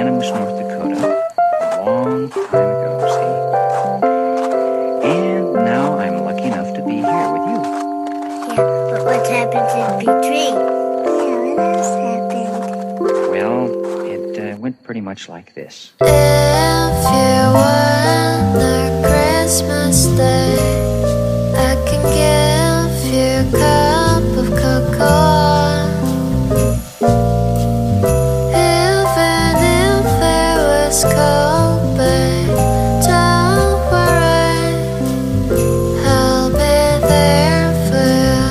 Animus, North Dakota, a long time ago, see? And now I'm lucky enough to be here with you. Yeah, but what's happened to P3? Yeah, what else happened? Well, it went pretty much like this. If you want a Christmas day, I can give you a cup of cocoa. Even if it was cold, babe, don't worry, I'll be there for you.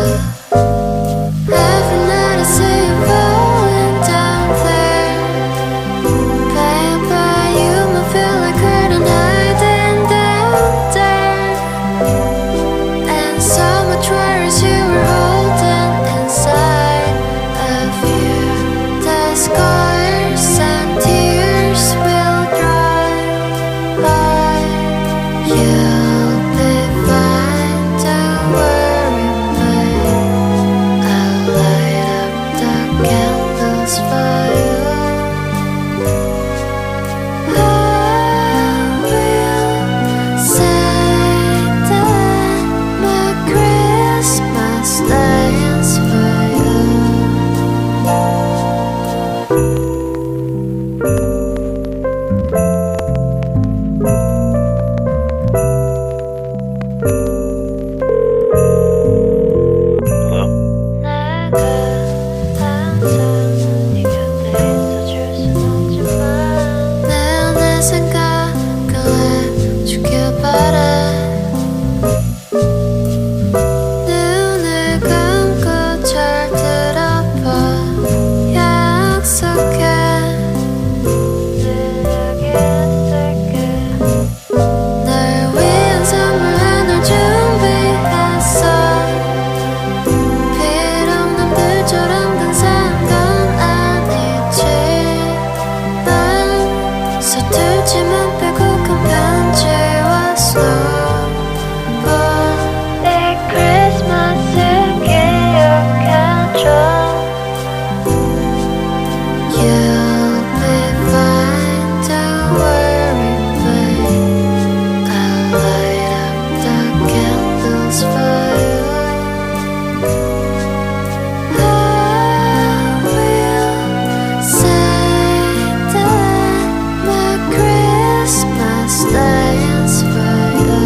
Every night I see you falling down there, baby, you might feel like curtain hiding down there, and so much worries you were holding inside of you. The scars and tears will dry by. You'll be fine, don't worry, babe. I'll light up the candles for you. I will say that my Christmas day is for you. 내가 항상 네 곁에 있어줄 순 없지만 내 안의 생각을 해주길 바래. 눈을 감고 잘 들어봐, 약속해. 늘 여기 있을게. 날 위한 선물 하나 준비했어. 비록 남들처럼 근사한 건 아니지만 서툴지만 빼곡한 편지와 스노우볼, 이 크리스마스를 기억해줘. You'll be fine, don't worry, babe. I'll light up the candles for you. I will say that my Christmas day is for you.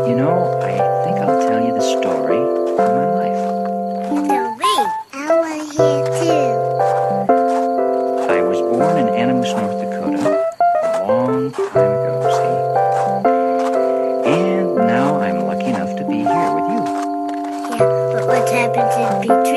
You know, I think I'll tell you the story of my life. So wait, I want to hear too. I was born in Animus, North Dakota, a long time ago, see? And now I'm lucky enough to be here with you. Yeah, but what's happened to P3?